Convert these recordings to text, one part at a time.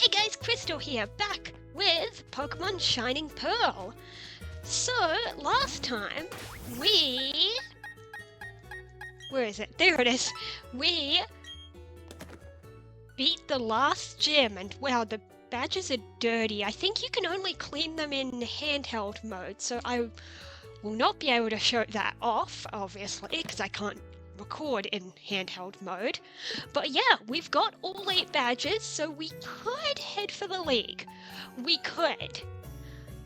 Hey guys, Crystal here, back with Pokemon Shining Pearl. So, last time, where is it? There it is! We beat the last gym, and wow, the badges are dirty. I think you can only clean them in handheld mode, so I will not be able to show that off, obviously, because I can't record in handheld mode. But yeah, we've got all 8 badges, so we could head for the league. We could.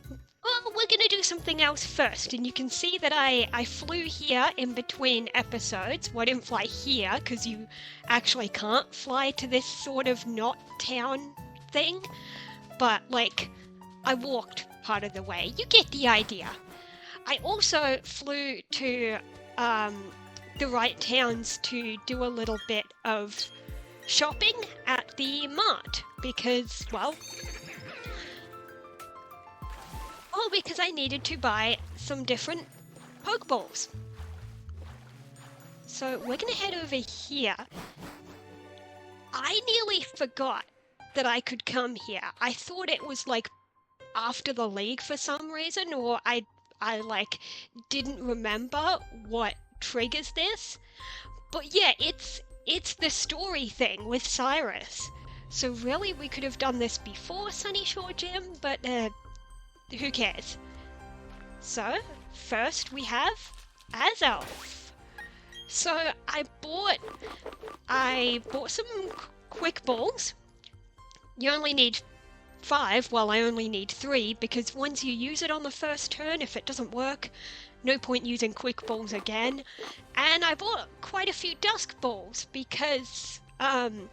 Well, we're gonna do something else first, and you can see that I flew here in between episodes. Well, I didn't fly here, because you actually can't fly to this sort of not town thing. But, like, I walked part of the way. You get the idea. I also flew to, the right towns to do a little bit of shopping at the mart because, well, because I needed to buy some different Pokeballs. So we're gonna head over here. I nearly forgot that I could come here. I thought it was like after the league for some reason, or I like didn't remember what triggers this. But yeah, it's the story thing with Cyrus. So really we could have done this before Sunny Shore Gym, but who cares? So first we have Azelf. So I bought some quick balls. You only need 5, well I only need 3, because once you use it on the first turn, if it doesn't work, no point using quick balls again. And I bought quite a few dusk balls because I'm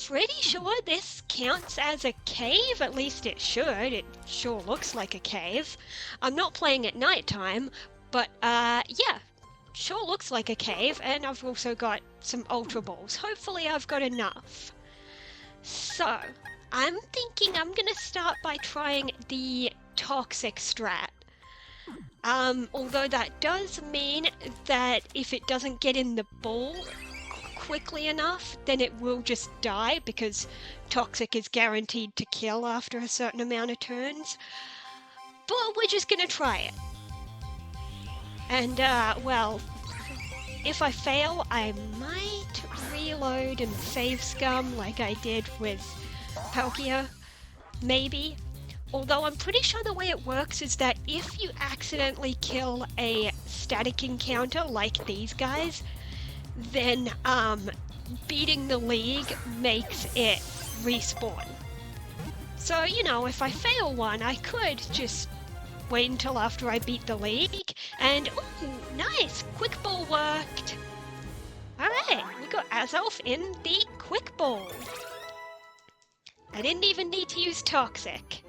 pretty sure this counts as a cave, at least it should. It sure looks like a cave. I'm not playing at nighttime, but yeah, sure looks like a cave. And I've also got some ultra balls. Hopefully I've got enough. So I'm thinking I'm gonna start by trying the toxic strat. Although that does mean that if it doesn't get in the ball quickly enough, then it will just die, because toxic is guaranteed to kill after a certain amount of turns. But we're just gonna try it. And, well, if I fail, I might reload and save scum like I did with Palkia, maybe. Although I'm pretty sure the way it works is that if you accidentally kill a static encounter like these guys, then beating the league makes it respawn. So, you know, if I fail one, I could just wait until after I beat the league, and ooh, nice! Quick Ball worked! Alright, we got Azelf in the Quick Ball. I didn't even need to use Toxic.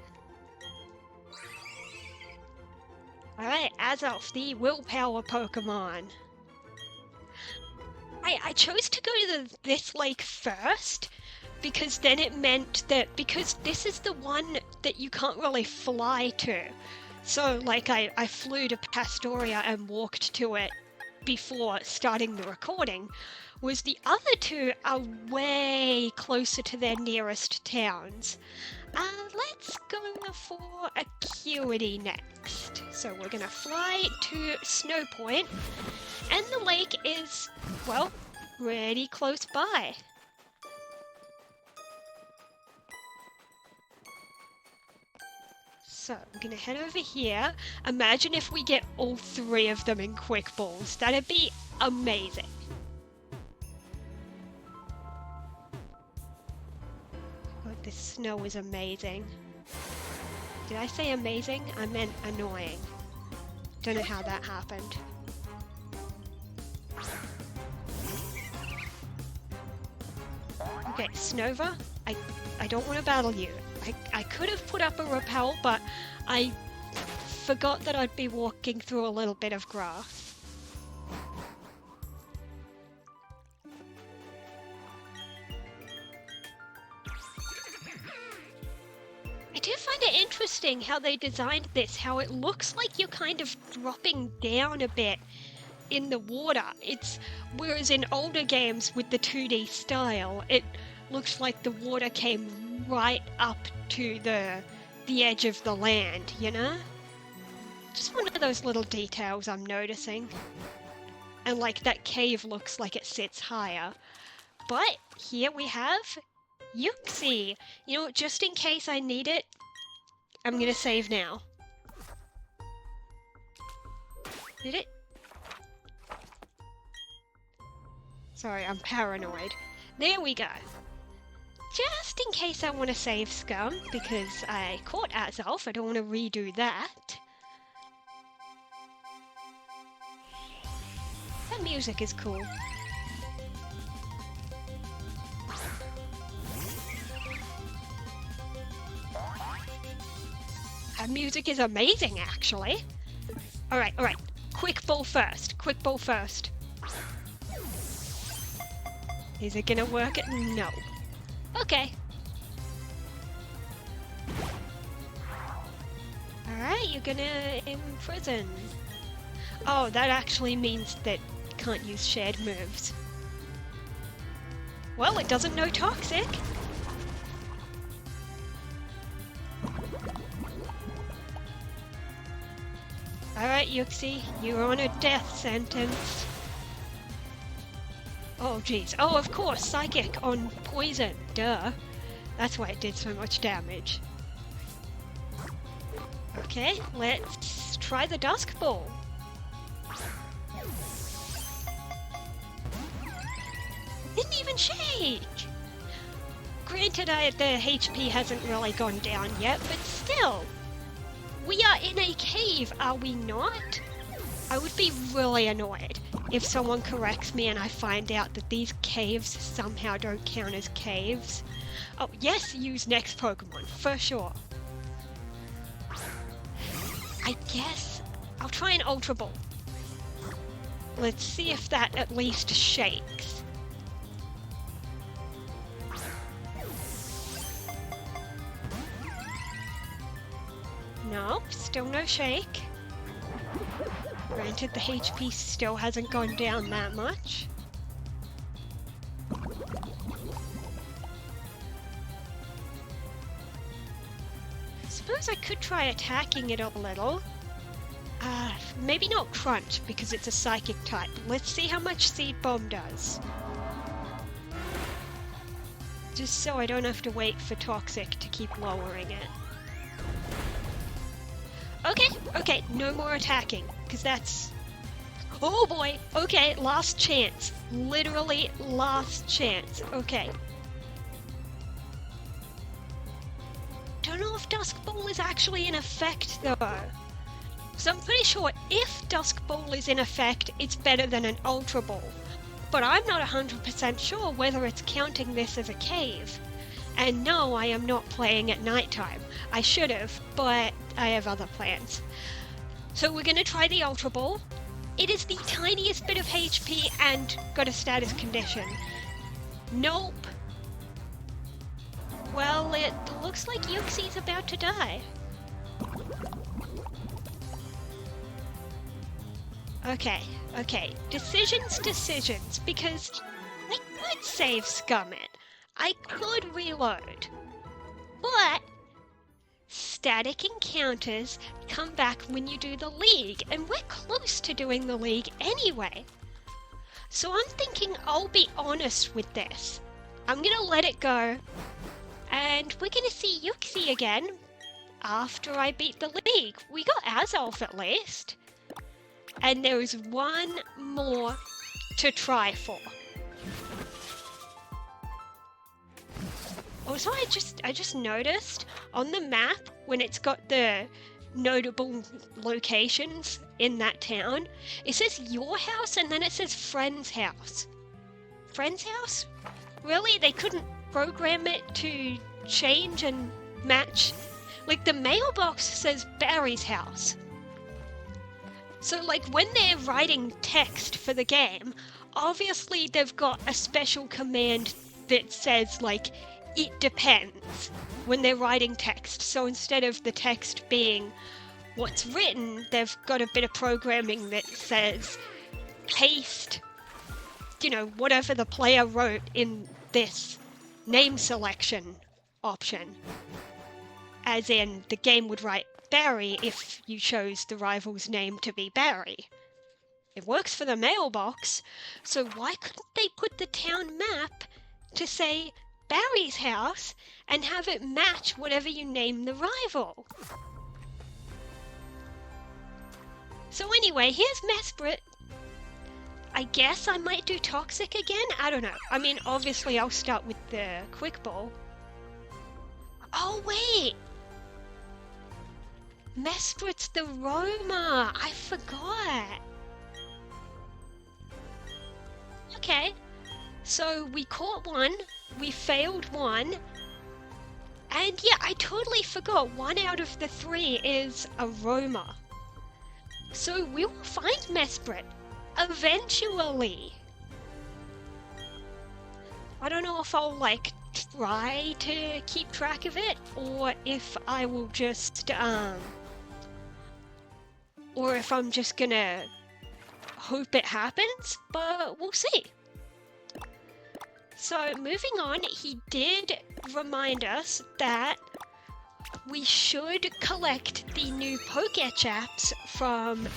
Alright, Azelf, the willpower Pokemon. I chose to go to this lake first, because then it meant that, because this is the one that you can't really fly to. So, like, I flew to Pastoria and walked to it before starting the recording, was the other 2 are way closer to their nearest towns. Let's go for Acuity next. So we're gonna fly to Snow Point, and the lake is, well, pretty close by. So I'm gonna head over here. Imagine if we get all 3 of them in quick balls. That'd be amazing. God, this snow is amazing. Did I say amazing? I meant annoying. Don't know how that happened. Okay, Snova, I don't want to battle you. I could have put up a repel, but I forgot that I'd be walking through a little bit of grass. I do find it interesting how they designed this, how it looks like you're kind of dropping down a bit in the water. Whereas in older games with the 2D style, it looks like the water came right up to the edge of the land, you know? Just one of those little details I'm noticing. And like that cave looks like it sits higher. But here we have Yuxi. You know, just in case I need it, I'm gonna save now. Did it? Sorry, I'm paranoid. There we go. Just in case I want to save Scum, because I caught Zelf, I don't want to redo that. That music is cool. That music is amazing, actually. Alright. Quick ball first. Is it gonna work? No. Okay. Alright, you're gonna imprison. Oh, that actually means that you can't use shared moves. Well, it doesn't know toxic. Alright, Yuxi, you're on a death sentence. Oh, jeez. Oh, of course, psychic on poison. Duh. That's why it did so much damage. Okay, let's try the Dusk Ball. Didn't even shake! Granted, the HP hasn't really gone down yet, but still. We are in a cave, are we not? I would be really annoyed if someone corrects me and I find out that these caves somehow don't count as caves. Oh, yes, use next Pokemon, for sure. I guess I'll try an Ultra Ball. Let's see if that at least shakes. Nope, still no shake. Granted, the HP still hasn't gone down that much. Suppose I could try attacking it a little. Maybe not Crunch, because it's a Psychic type. Let's see how much Seed Bomb does. Just so I don't have to wait for Toxic to keep lowering it. Okay, no more attacking, because that's... Oh boy, okay, last chance. Literally last chance, okay. Don't know if Dusk Ball is actually in effect though. So I'm pretty sure if Dusk Ball is in effect, it's better than an Ultra Ball. But I'm not 100% sure whether it's counting this as a cave. And no, I am not playing at nighttime. I should have, but I have other plans. So we're going to try the Ultra Ball. It is the tiniest bit of HP and got a status condition. Nope. Well, it looks like Yuxi's about to die. Okay. Decisions, because I could save Scum it. I could reload. But static encounters come back when you do the League, and we're close to doing the League anyway. So I'm thinking I'll be honest with this. I'm gonna let it go, and we're gonna see Yuxi again after I beat the League. We got Azelf at least. And there is one more to try for. Also, I just noticed on the map when it's got the notable locations in that town, it says your house and then it says friend's house. Friend's house? Really? They couldn't program it to change and match? Like the mailbox says Barry's house. So like when they're writing text for the game, obviously they've got a special command that says like, it depends when they're writing text. So instead of the text being what's written, they've got a bit of programming that says paste, you know, whatever the player wrote in this name selection option. As in, the game would write Barry if you chose the rival's name to be Barry. It works for the mailbox, so why couldn't they put the town map to say Barry's house and have it match whatever you name the rival? So anyway, here's Mesprit. I guess I might do Toxic again? I don't know. I mean, obviously I'll start with the Quick Ball. Oh, wait! Mesprit's the Roma! I forgot! Okay, so we caught one, we failed one, and yeah, I totally forgot 1 out of the 3 is a Roma. So we will find Mesprit, eventually. I don't know if I'll, like, try to keep track of it, or if I will just, or if I'm just gonna hope it happens, but we'll see. So moving on, he did remind us that we should collect the new Pokechaps from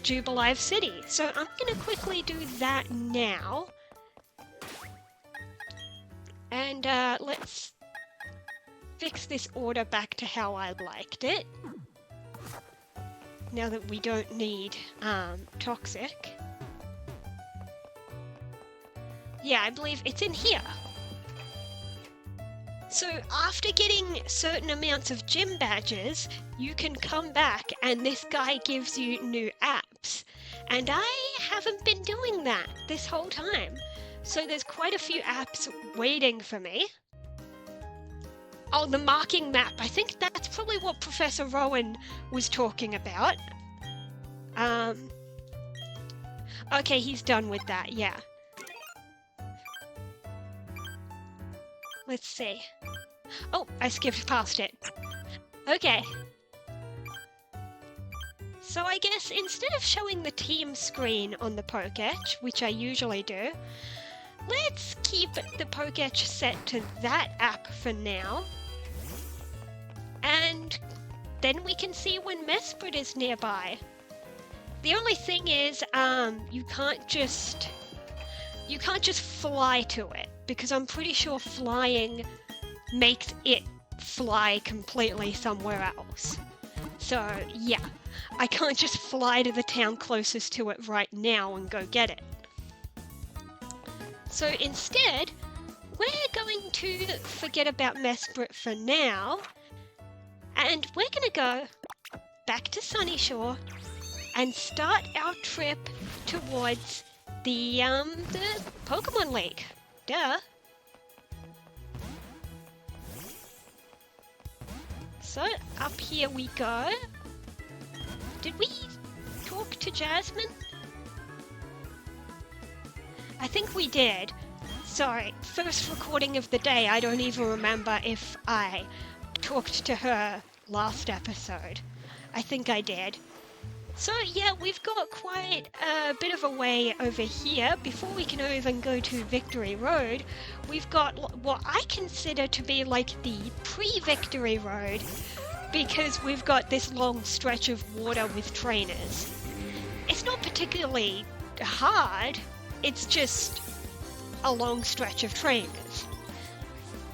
Jubilife City. So I'm gonna quickly do that now. And let's fix this order back to how I liked it. Now that we don't need Toxic. Yeah, I believe it's in here. So after getting certain amounts of gym badges, you can come back and this guy gives you new apps. And I haven't been doing that this whole time. So there's quite a few apps waiting for me. Oh, the marking map. I think that's probably what Professor Rowan was talking about. Okay, he's done with that, yeah. Let's see. Oh, I skipped past it. Okay. So I guess instead of showing the team screen on the Poketch, which I usually do, let's keep the Poketch set to that app for now. And then we can see when Mesprit is nearby. The only thing is, you can't just fly to it, because I'm pretty sure flying makes it fly completely somewhere else. So, yeah, I can't just fly to the town closest to it right now and go get it. So instead, we're going to forget about Mesprit for now, and we're going to go back to Sunyshore and start our trip towards the Pokemon League. Duh. So, up here we go. Did we talk to Jasmine? I think we did. Sorry, first recording of the day, I don't even remember if I talked to her last episode. I think I did. So yeah, we've got quite a bit of a way over here. Before we can even go to Victory Road, we've got what I consider to be like the pre-Victory Road, because we've got this long stretch of water with trainers. It's not particularly hard, it's just a long stretch of trainers.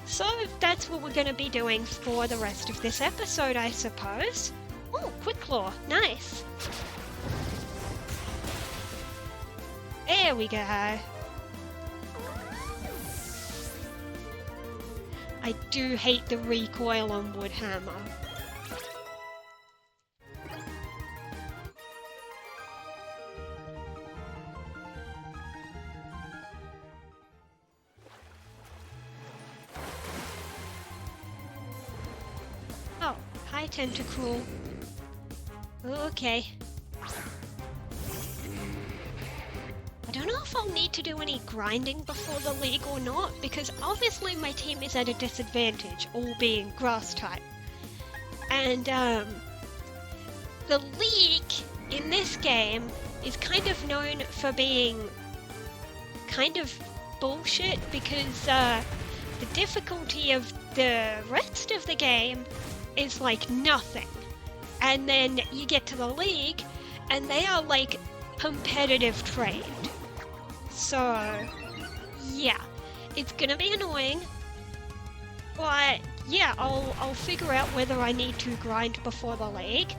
So that's what we're going to be doing for the rest of this episode, I suppose. Oh, Quick Claw, nice. There we go. I do hate the recoil on Woodhammer. Oh, hi Tentacruel. Okay. I don't know if I'll need to do any grinding before the league or not, because obviously my team is at a disadvantage, all being grass type. And the league in this game is kind of known for being kind of bullshit, because the difficulty of the rest of the game is like nothing. And then you get to the league, and they are like competitive trained. So, yeah, it's gonna be annoying. But yeah, I'll figure out whether I need to grind before the league.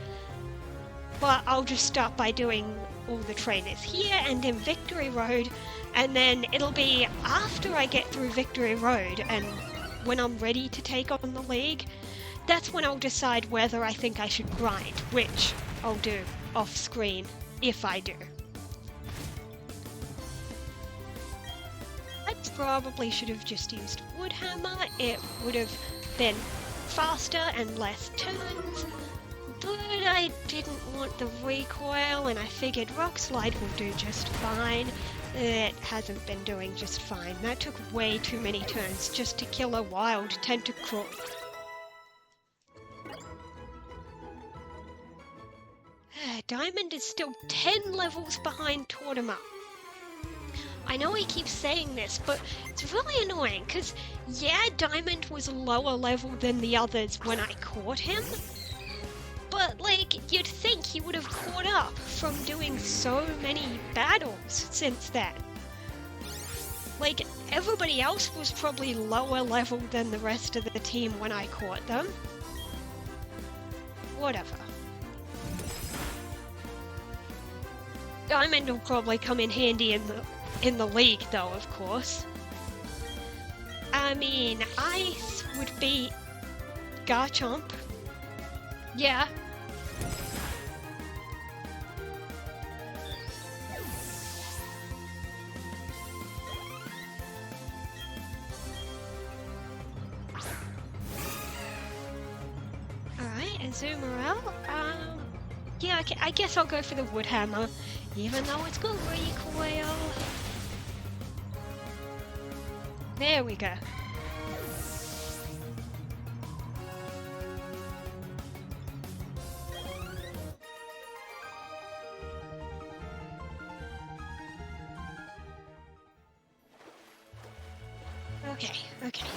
But I'll just start by doing all the trainers here and in Victory Road, and then it'll be after I get through Victory Road and when I'm ready to take on the league, that's when I'll decide whether I think I should grind, which I'll do off screen if I do. I probably should have just used Woodhammer. It would have been faster and less turns, but I didn't want the recoil and I figured Rock Slide will do just fine. It hasn't been doing just fine. That took way too many turns just to kill a wild Tentacruel. Diamond is still 10 levels behind Tortimer. I know he keeps saying this, but it's really annoying because, yeah, Diamond was lower level than the others when I caught him, but, like, you'd think he would have caught up from doing so many battles since then. Like, everybody else was probably lower level than the rest of the team when I caught them. Whatever. Diamond will probably come in handy in the league, though, of course. I mean, Ice would be Garchomp. Yeah. Alright, Azumarill. Yeah, I guess I'll go for the Woodhammer, even though it's got recoil. There we go. Okay.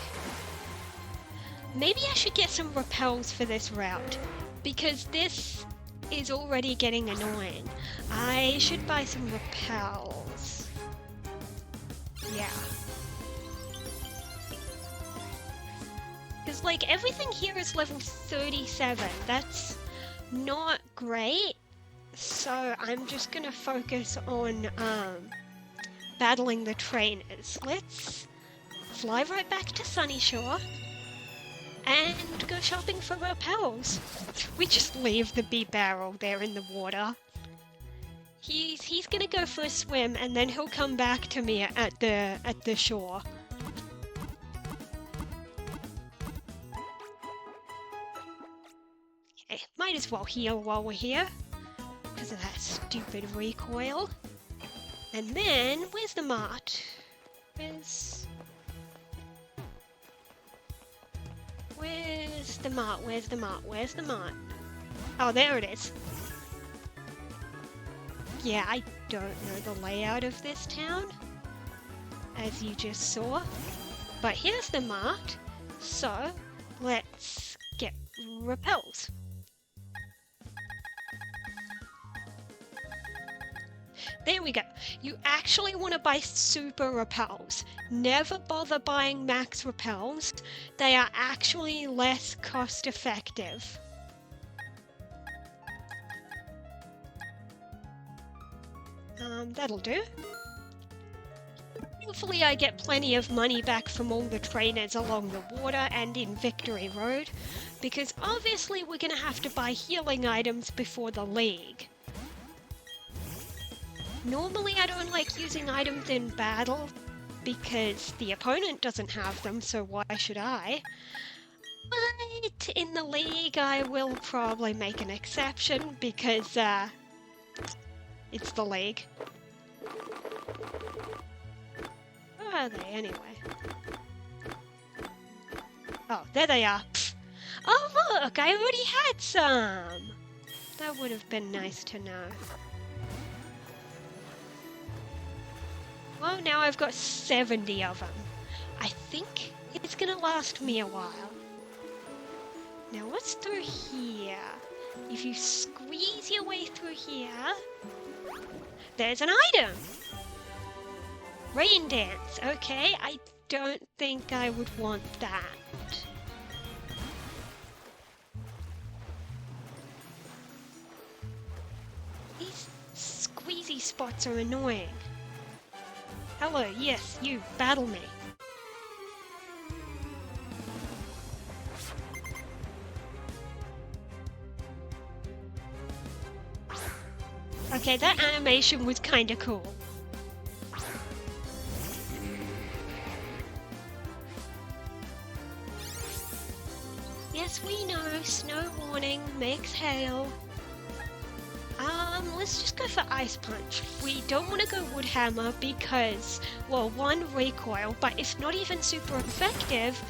Maybe I should get some repels for this route, because this is already getting annoying. I should buy some repels. Yeah. Because, like, everything here is level 37. That's not great. So I'm just gonna focus on battling the trainers. Let's fly right back to Sunyshore and go shopping for repels. We just leave the bee barrel there in the water. He's gonna go for a swim and then he'll come back to me at the shore. Okay, might as well heal while we're here because of that stupid recoil. And then where's the mart? Where's the mart? Oh, there it is. Yeah, I don't know the layout of this town, as you just saw. But here's the mart, so let's get repels. There we go. You actually want to buy super repels. Never bother buying max repels. They are actually less cost effective. That'll do. Hopefully I get plenty of money back from all the trainers along the water and in Victory Road, because obviously we're going to have to buy healing items before the league. Normally I don't like using items in battle because the opponent doesn't have them, so why should I? But in the league I will probably make an exception because it's the league. Where are they anyway? Oh, there they are. Pfft. Oh look, I already had some! That would have been nice to know. Well, now I've got 70 of them. I think It's gonna last me a while. Now what's through here? If you squeeze your way through here, there's an item! Rain dance. Okay, I don't think I would want that. These squeezy spots are annoying. Hello, yes, you, battle me. Okay, that animation was kinda cool. Yes, we know, snow warning makes hail. Let's just go for Ice Punch. We don't want to go Wood Hammer because, well, one, recoil, but it's not even super effective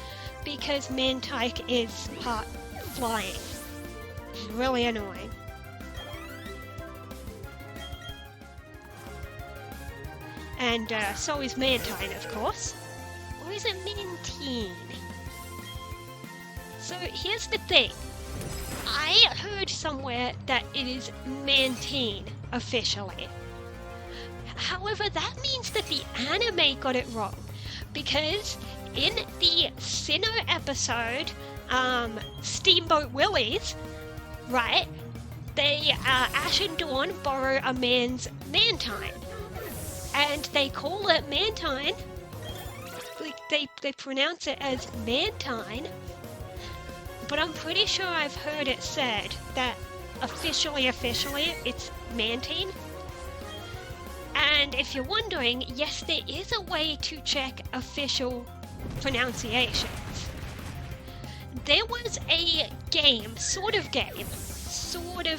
because Monotype is part flying. It's really annoying. And so is Mantine, of course. Or is it Mantine? So here's the thing. I heard somewhere that it is Mantine, officially. However, that means that the anime got it wrong. Because in the Sinnoh episode, Steamboat Willies, right, they, Ash and Dawn borrow a man's Mantine. And they call it Mantine. They pronounce it as Mantine. But I'm pretty sure I've heard it said that officially, it's Mantine. And if you're wondering, yes, there is a way to check official pronunciations. There was a game, sort of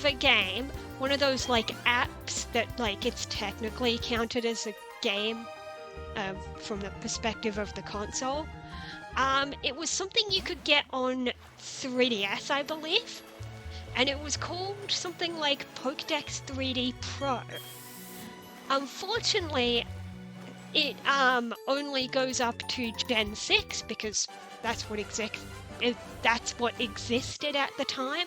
a game, one of those like apps that like it's technically counted as a game from the perspective of the console. It was something you could get on 3DS, I believe, and it was called something like Pokédex 3D Pro. Unfortunately, it only goes up to Gen 6 because that's what existed at the time,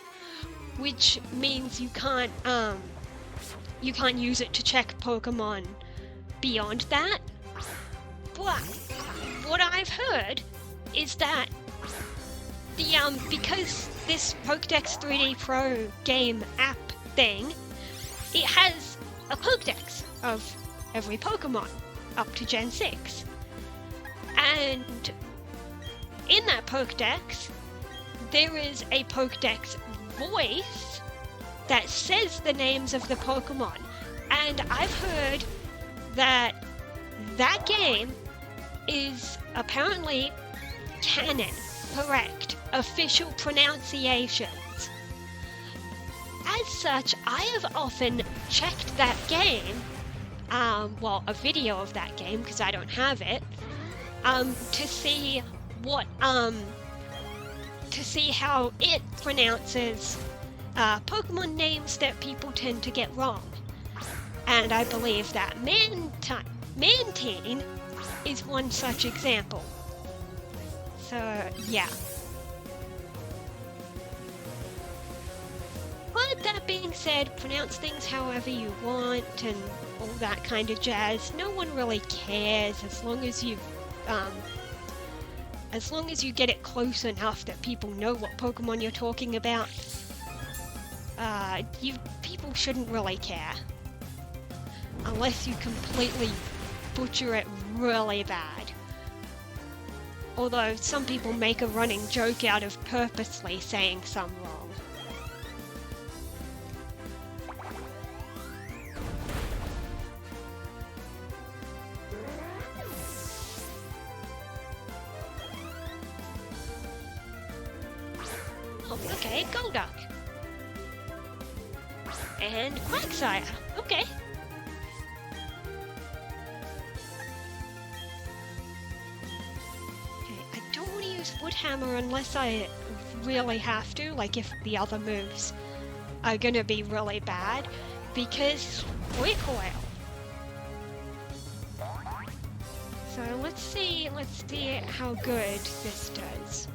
which means you can't use it to check Pokemon beyond that. But what I've heard is that the because this Pokédex 3D Pro game app thing, it has a Pokédex of every Pokemon up to Gen 6. And in that Pokédex, there is a Pokédex voice that says the names of the Pokemon. And I've heard that that game is apparently canon, correct, official pronunciations. As such, I have often checked that game, well, a video of that game, because I don't have it, to see what, to see how it pronounces Pokemon names that people tend to get wrong. And I believe that Mantine is one such example. So, yeah. But that being said, pronounce things however you want and all that kind of jazz. No one really cares as long as you get it close enough that people know what Pokemon you're talking about. People shouldn't really care. Unless you completely butcher it really bad. Although some people make a running joke out of purposely saying some wrong. Oh, okay, Golduck. And Quagsire. Okay. Wood Hammer unless I really have to, like if the other moves are gonna be really bad, because recoil. So let's see how good this does.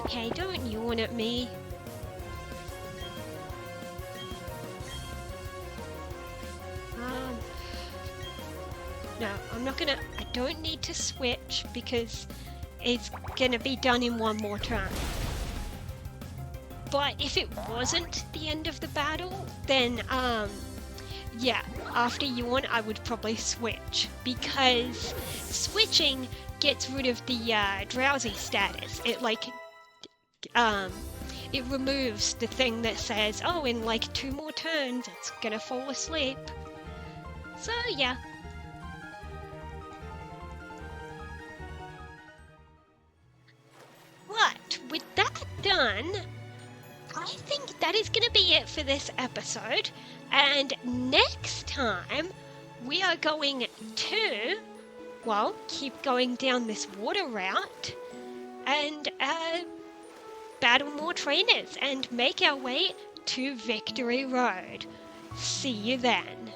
Okay, don't yawn at me. No, I don't need to switch because it's gonna be done in one more turn. But if it wasn't the end of the battle, then, yeah, after yawn, I would probably switch, because switching gets rid of the, drowsy status. It, it removes the thing that says, oh, in, 2 more turns, it's gonna fall asleep. So, yeah. But, with that done, I think that is going to be it for this episode, and next time we are going to, well, keep going down this water route and battle more trainers and make our way to Victory Road. See you then.